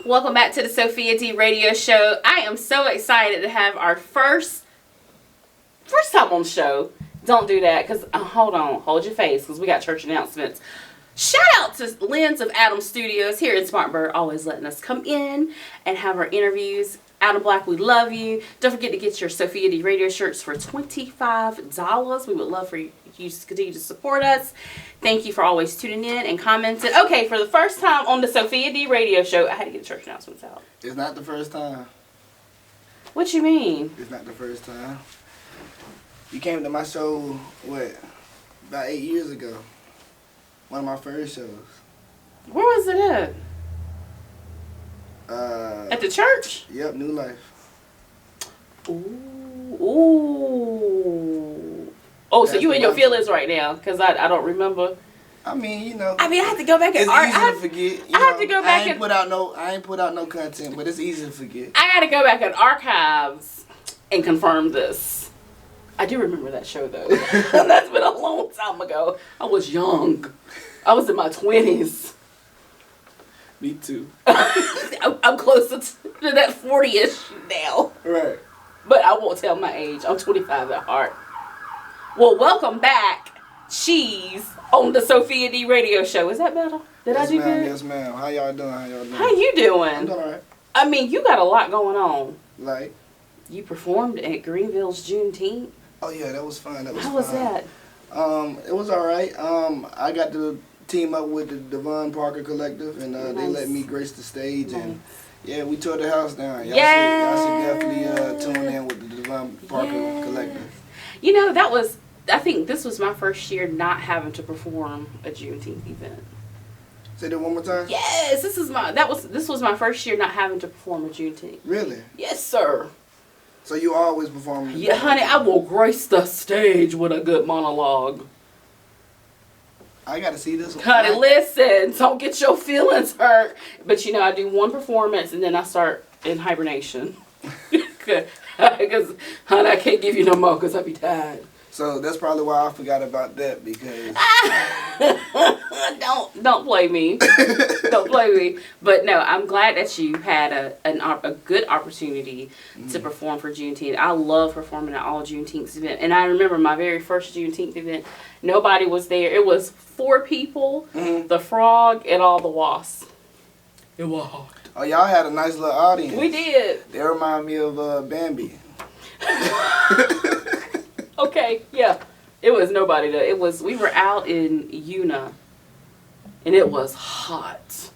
Welcome back to the Sophia D Radio Show. I am so excited to have our first time on the show. Don't do that, because hold your face, because we got church announcements. Shout out to Lens of Adam Studios here in Spartanburg, always letting us come in and have our interviews. Adam Black, we love you. Don't forget to get your Sophia D Radio shirts for $25. We would love for you to continue to support us. Thank you for always tuning in and commenting. Okay, for the first time on the Sophia D Radio Show, I had to get the church announcements out. It's not the first time. What you mean? It's not the first time. You came to my show, about 8 years ago. One of my first shows. Where was it at? At the church? Yep, New Life. Ooh. Oh, so you in your feelings right now? Because I don't remember. I mean, you know. I have to go back and it's easy to forget. I have to go back and I ain't put out no content, but it's easy to forget. I got to go back in archives and confirm this. I do remember that show though. That's been a long time ago. I was young. I was in my 20s. Me too. I'm closer to that 40-ish now. Right. But I won't tell my age. I'm 25 at heart. Well, welcome back, Cheese, on the Sophia D Radio Show. Is that better? Did I do good? Yes, ma'am. How y'all doing? How you doing? I'm doing all right. I mean, you got a lot going on. Like? You performed at Greenville's Juneteenth. Oh, yeah, that was fun. How was that? It was all right. I got to team up with the Devon Parker Collective, and Nice. they let me grace the stage, Nice. and yeah, we tore the house down. Y'all Yay! should definitely tune in with the Devon Parker Collective. You know, I think this was my first year not having to perform a Juneteenth event. Say that one more time. Yes, this was my first year not having to perform a Juneteenth. Really? Yes, sir. So you always perform? Yeah, honey, I will grace the stage with a good monologue. I gotta see this one. Honey, listen, don't get your feelings hurt. But you know, I do one performance and then I start in hibernation. Because, honey, I can't give you no more because I be tired. So that's probably why I forgot about that, because don't play me. Don't play me. But no, I'm glad that you had a good opportunity to perform for Juneteenth. I love performing at all Juneteenth events. And I remember my very first Juneteenth event, nobody was there. It was 4 people, the frog, and all the wasps. It was hard. Oh, y'all had a nice little audience. We did. They remind me of Bambi. Okay, yeah. It was nobody there. We were out in Una, and it was hot.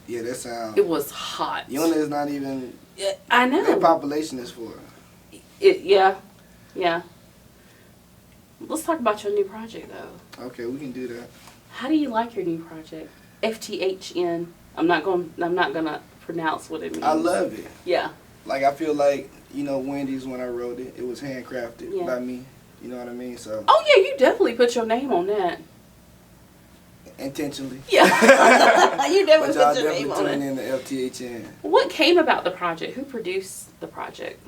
Yeah, that sounds. It was hot. Una is not even. Yeah, I know. Their population is for. Yeah. Let's talk about your new project, though. Okay, we can do that. How do you like your new project? FTHN. I'm not gonna pronounce what it means. I love it. Yeah. Like, I feel like, Wendy's, when I wrote it, it was handcrafted by me. You know what I mean? So. Oh yeah, you definitely put your name on that. Intentionally. Yeah. You definitely but y'all put your name on definitely it. tuning in to FTHN. What came about the project? Who produced the project?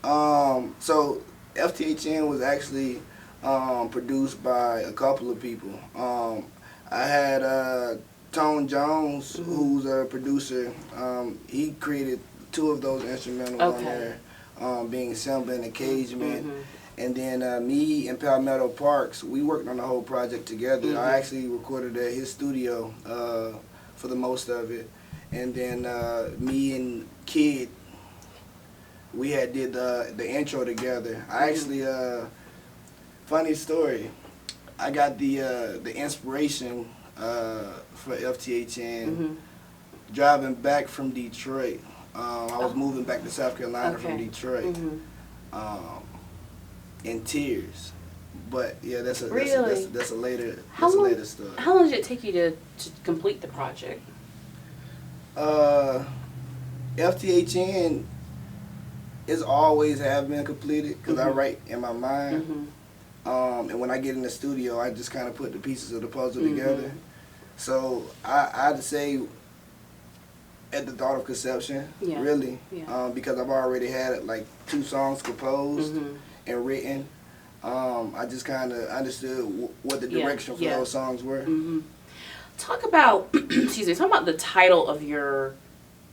So FTHN was actually produced by a couple of people. I had Tone Jones, who's a producer. He created 2 of those instrumentals on there, being Simba and Engagement. And then me and Palmetto Parks, we worked on the whole project together. I actually recorded at his studio for the most of it. And then me and Kid, we had did the intro together. I actually, funny story, I got the inspiration for FTHN driving back from Detroit. I was moving back to South Carolina from Detroit. In tears, but yeah, that's a later story. How long did it take you to complete the project? FTHN is always have been completed because I write in my mind, and when I get in the studio, I just kind of put the pieces of the puzzle together. So I'd say at the thought of conception, really, because I've already had like 2 songs composed and written. I just kind of understood what the direction for those songs were. Talk about, talk about the title of your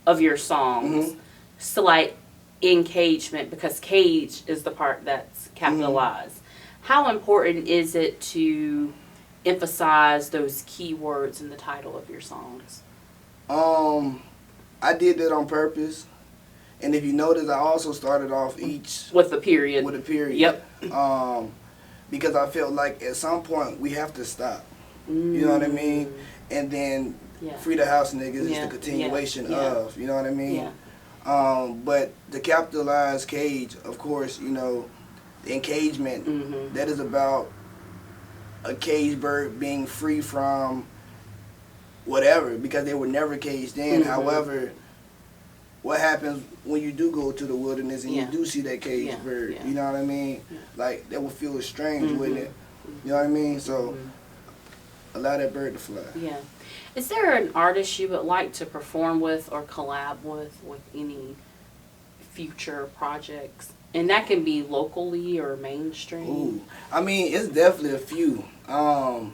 of your songs cite engagement, because cage is the part that's capitalized. How important is it to emphasize those keywords in the title of your songs? I did that on purpose. And if you notice, I also started off each with a period. With a period. Yep. Because I felt like at some point we have to stop. You know what I mean? And then Free the House Niggas is the continuation of. You know what I mean? Yeah. But the capitalized cage, of course, you know, the engagement, that is about a caged bird being free from whatever, because they were never caged in. However, what happens when you do go to the wilderness and you do see that caged bird? You know what I mean? Like, that would feel strange, wouldn't it? You know what I mean? So, allow that bird to fly. Yeah. Is there an artist you would like to perform with or collab with any future projects? And that can be locally or mainstream. Ooh. I mean, it's definitely a few. I'm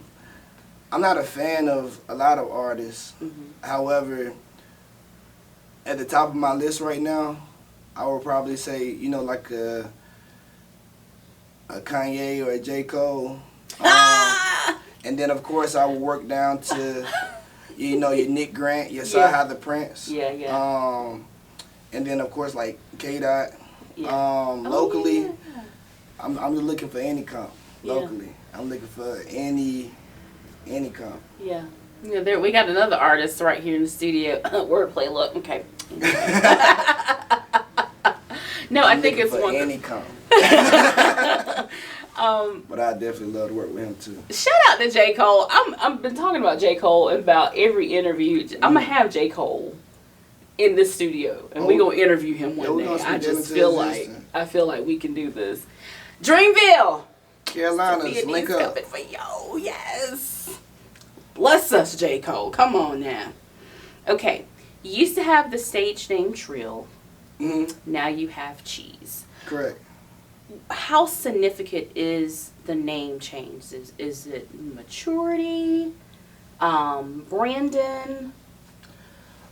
not a fan of a lot of artists. However, at the top of my list right now, I would probably say, you know, like a Kanye or a J. Cole. And then, of course, I would work down to, you know, your Nick Grant, your Sci-Hi the Prince. And then, of course, like K-Dot. Locally, I'm just looking for any comp. Locally, I'm looking for any comp. Yeah, there we got another artist right here in the studio. Wordplay, look, okay. No, I think it's one. Any comp. But I definitely love to work with him too. Shout out to J. Cole. I've been talking about J. Cole in about every interview. I'm gonna have J. Cole in the studio, and we're gonna interview him one day. I just feel like we can do this. Dreamville, Carolinas, link up. For yo, yes. Bless us, J. Cole. Come on now. Okay, you used to have the stage name Trill. Now you have Cheese. Correct. How significant is the name change? Is it maturity? Brandon?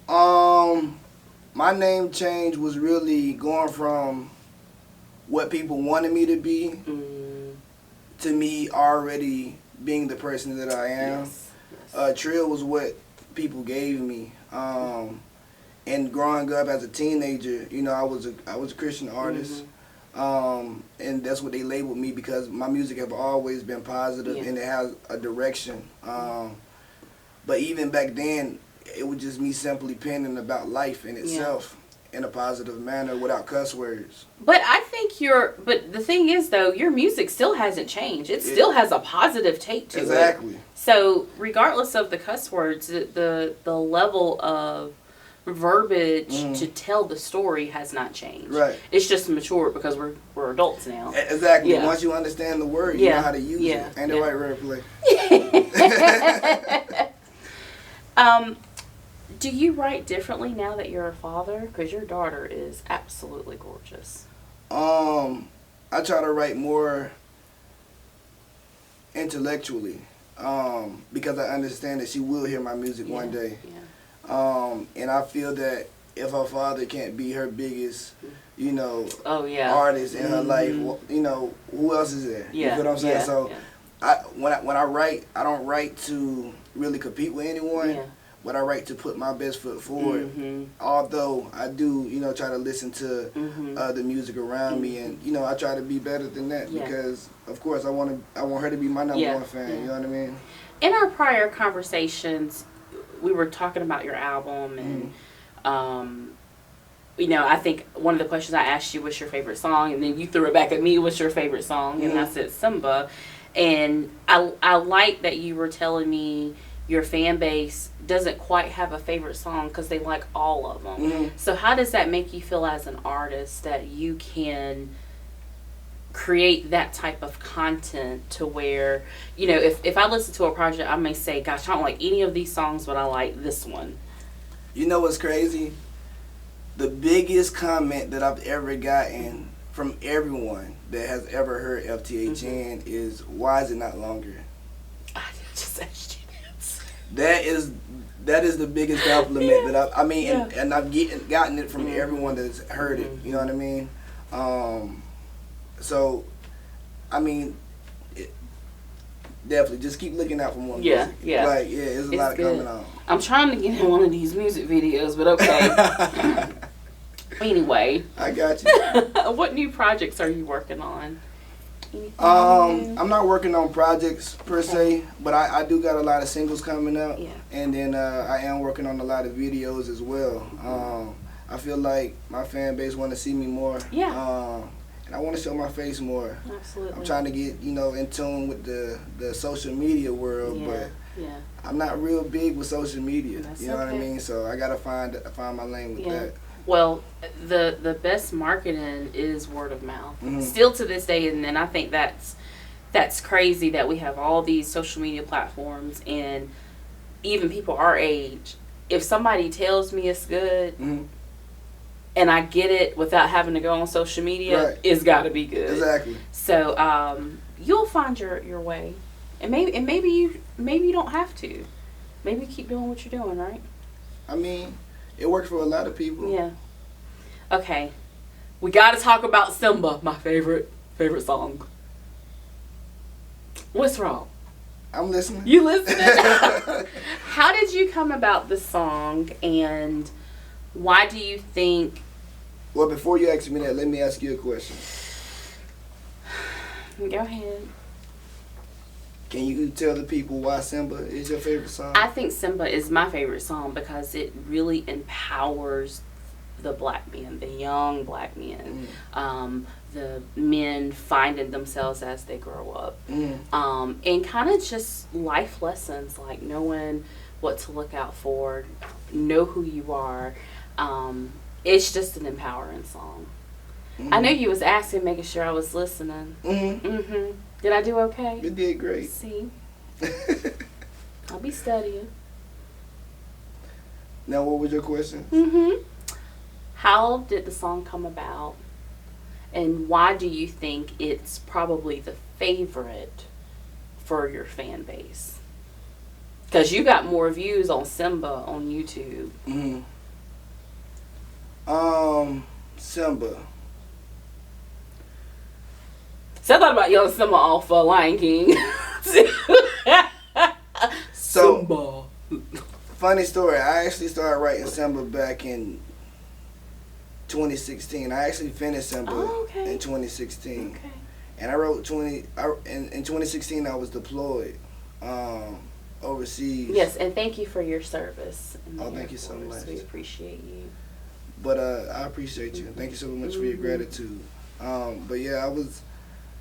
My name change was really going from what people wanted me to be to me already being the person that I am. Trill was what people gave me. And growing up as a teenager, you know, I was a Christian artist. And that's what they labeled me, because my music have always been positive and it has a direction. But even back then, it was just me simply penning about life in itself in a positive manner without cuss words. But I think but the thing is though, your music still hasn't changed. It still has a positive take to it. Exactly. So regardless of the cuss words, the level of verbiage to tell the story has not changed. Right. It's just matured because we're adults now. Exactly. Once you understand the word, you know how to use it. Ain't the right word play. Do you write differently now that you're a father? Because your daughter is absolutely gorgeous. I try to write more intellectually, because I understand that she will hear my music one day. And I feel that if her father can't be her biggest, you know, artist in her life, well, you know, who else is there? You know what I'm saying? So when I write, I don't write to really compete with anyone. But I write to put my best foot forward. Although I do, you know, try to listen to the music around me, and you know, I try to be better than that because, of course, I want her to be my number one fan. You know what I mean? In our prior conversations, we were talking about your album, and you know, I think one of the questions I asked you was your favorite song, and then you threw it back at me, what's your favorite song? And I said Simba, and I like that you were telling me your fan base doesn't quite have a favorite song because they like all of them. So how does that make you feel as an artist that you can create that type of content to where, you know, if I listen to a project, I may say, gosh, I don't like any of these songs, but I like this one. You know what's crazy? The biggest comment that I've ever gotten from everyone that has ever heard FTHN is, why is it not longer? I just asked you that. That is That is the biggest compliment that I mean, Yeah. and I've gotten it from everyone that's heard it. You know what I mean? So, I mean, definitely just keep looking out for more music. Yeah. Like, yeah, there's a lot good. coming on. I'm trying to get in one of these music videos, but okay. Anyway. I got you. What new projects are you working on? Anything new? I'm not working on projects per se, but I do got a lot of singles coming out. Yeah. And then I am working on a lot of videos as well. I feel like my fan base want to see me more. Yeah. And I want to show my face more. Absolutely. I'm trying to get, in tune with the social media world, but I'm not real big with social media. That's you know what I okay. mean? So I gotta find my lane with that. Well, the best marketing is word of mouth. Mhm. Still to this day, and then I think that's crazy that we have all these social media platforms, and even people our age, if somebody tells me it's good, Mhm. and I get it without having to go on social media, Right. it's got to be good. Exactly. So you'll find your way, and maybe you don't have to. Maybe keep doing what you're doing, right? I mean, it works for a lot of people. Yeah. Okay. We got to talk about Simba, my favorite song. What's wrong? I'm listening. You listening? How did you come about the song, and why do you think? Well, before you ask me that, let me ask you a question. Go ahead. Can you tell the people why Simba is your favorite song? I think Simba is my favorite song because it really empowers the black men, the young black men, the men finding themselves as they grow up, and kind of just life lessons like knowing what to look out for, know who you are. It's just an empowering song. I know you was asking, making sure I was listening. Did I do okay? You did great. See, I'll be studying. Now, what was your question? How did the song come about, and why do you think it's probably the favorite for your fan base? Because you got more views on Simba on YouTube. Simba. So I thought about young Simba off Lion King. So, Simba. funny story. I actually started writing Simba back in 2016. I actually finished Simba in 2016. Okay. And I wrote in 2016 I was deployed overseas. Yes, and thank you for your service. Oh, thank you so much. We appreciate you. But I appreciate you. Thank you so much for your gratitude. But yeah,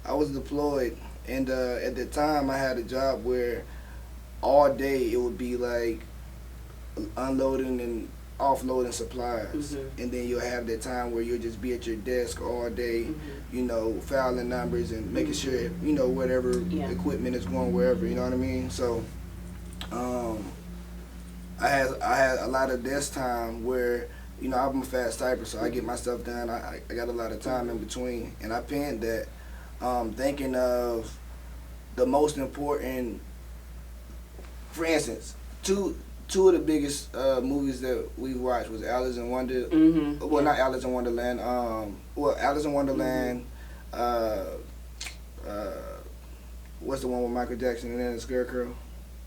I was deployed, and at the time I had a job where all day it would be like unloading and offloading supplies, and then you'll have that time where you'll just be at your desk all day, filing numbers and making sure whatever equipment is going wherever. You know what I mean? So I had a lot of desk time where I'm a fast typer, so I get my stuff done. I got a lot of time in between, and I penned that thinking of the most important. For instance, two of the biggest movies that we watched was Alice in Wonder. Well, not Alice in Wonderland. Alice in Wonderland. What's the one with Michael Jackson and then the Scarecrow?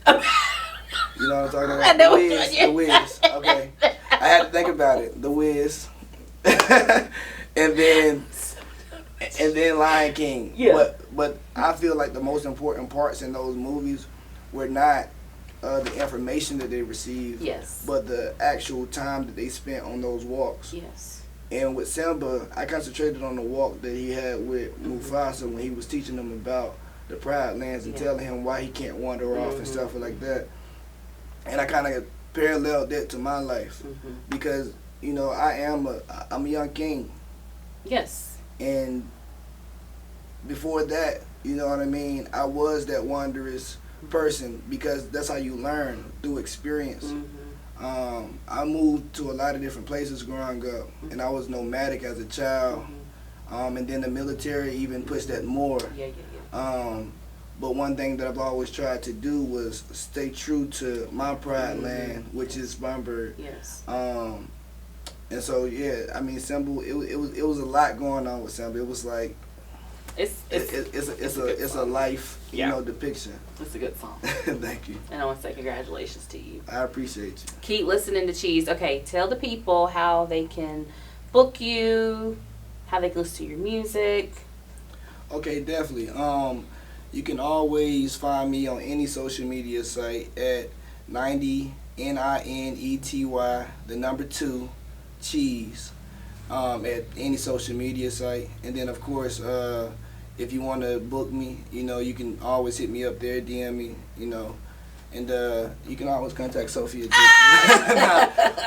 You know what I'm talking about? I know The Wiz. Okay, I had to think about it. The Wiz, and then Lion King. Yeah. But I feel like the most important parts in those movies were not the information that they received, but the actual time that they spent on those walks. Yes. And with Simba, I concentrated on the walk that he had with Mufasa when he was teaching him about the Pride Lands and telling him why he can't wander off and stuff like that. And I kind of paralleled that to my life because I'm a young king. Yes. And before that, you know what I mean, I was that wondrous person because that's how you learn, through experience. I moved to a lot of different places growing up, and I was nomadic as a child, and then the military even pushed that more. But one thing that I've always tried to do was stay true to my pride land, which is Spartanburg. Yes. And so yeah, I mean, Simba. It was a lot going on with Simba. It was like it's a life, depiction. It's a good song. Thank you. And I want to say congratulations to you. I appreciate you. Keep listening to Cheese. Okay, tell the people how they can book you, how they can listen to your music. Okay, definitely. You can always find me on any social media site at 90 NINETY the number 2 Cheese at any social media site. And then of course, if you want to book me, you can always hit me up there, DM me, and you can always contact Sophia too.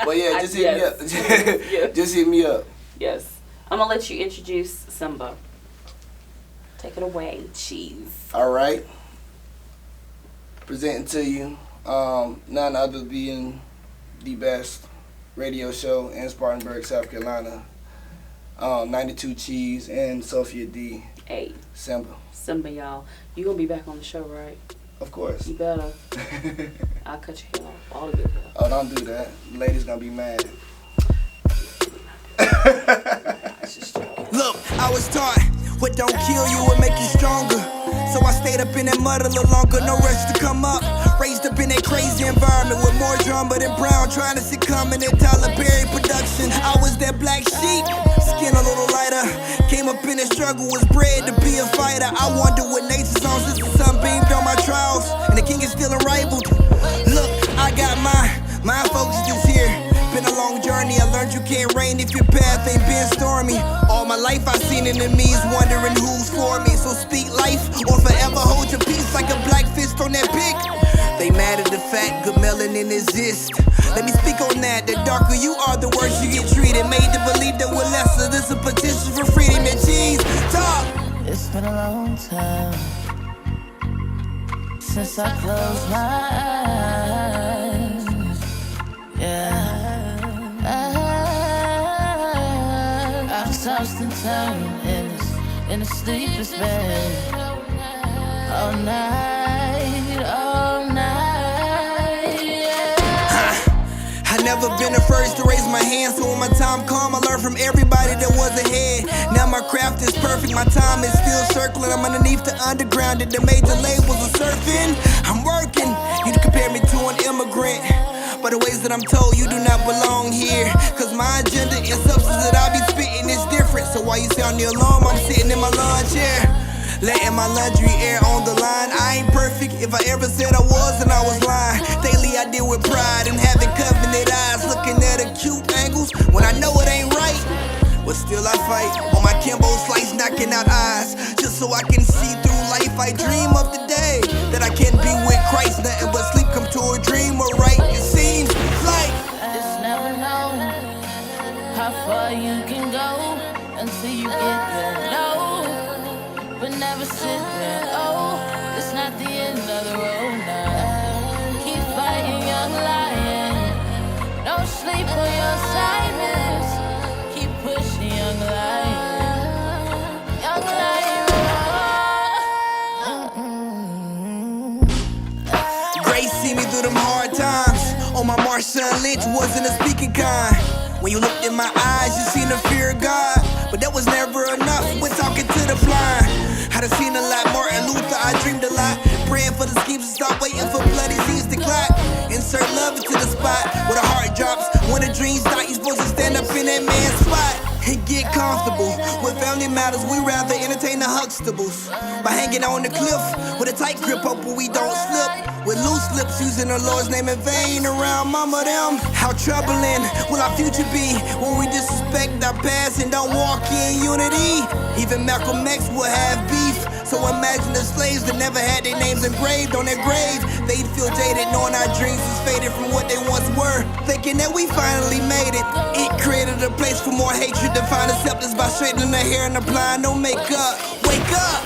But yeah, just hit me up. Just hit me up. Yes. I'm gonna let you introduce Simba. Take it away, Cheese. All right. Presenting to you none other than the best radio show in Spartanburg, South Carolina. 92 Cheese and Sophia D. Hey. Simba. Simba, y'all. You gonna be back on the show, right? Of course. You better. I'll cut your hair off. All the good hair. Oh, don't do that. The lady's gonna be mad. Look, I was taught what don't kill you will make you stronger. So I stayed up in that mud a little longer, no rush to come up. Raised up in that crazy environment with more drama than Brown, trying to see coming at Tyler Perry production. I was that black sheep, skin a little lighter. Came up in the struggle, was bred to be a fighter. I wonder what nature's on since the sun beamed on my trials, and the king is still unrivaled. Look, I got my focus is here. Been a long journey, I learned you can't reign if your path ain't been stormy. All my life I've seen enemies wondering who's for me. So speak life or forever hold your peace like a black fist on that pick. They mad at the fact good melanin exists. Let me speak on that. The darker you are, the worse you get treated. Made to believe that we're lesser. This a petition for freedom and Cheese. Talk! It's been a long time since I closed my eyes. Yeah. I've tossed and turned in a sleepless bed all night, yeah. I never been the first to raise my hand, so when my time come, I learn from everybody that was ahead. Now my craft is perfect, my time is still circling. I'm underneath the underground and the major labels are surfing. I'm working, you compare me to an immigrant. By the ways that I'm told, you do not belong here. Cause my agenda and substance that I be spitting is different. So while you sound the alarm, I'm sitting in my lawn chair, letting my laundry air on the line. I ain't perfect, if I ever said I was, then I was lying. Daily I deal with pride and having covenant eyes, looking at acute angles when I know it ain't right. But still I fight on my Kimbo slice, knocking out eyes, just so I can see through life. I dream of the day that I can be with Christ. Nothing but sleep come to a dream, or right, it seems like It's never known how far you can go until you get there. No, but never sit there. Oh, it's not the end of the road now. Keep fighting, young lion. Don't sleep on your silence. Keep pushing, young lion. Young lion. grace see me through them hard times. On my Marshawn Lynch wasn't a speaking kind. When you looked in my eyes, you seen the fear of God. But that was never enough when talking to the blind. I'd have seen a lot more and Luther, I dreamed a lot. Praying for the schemes to stop waiting for bloody scenes to clock. Insert love into the spot where the heart drops. When the dreams die, you supposed to stand up in that man's spot and get comfortable. With family matters, we rather entertain the Huxtables by hanging on the cliff with a tight grip up where we don't slip. With loose lips using the Lord's name in vain around mama them. How troubling will our future be when we disrespect our past and don't walk in unity? Even Malcolm X will have beef. So imagine the slaves that never had their names engraved on their grave. They'd feel jaded knowing our dreams is faded from what they once were, thinking that we finally made it. It created a place for more hatred to find acceptance by straightening the hair and applying no makeup. Wake up!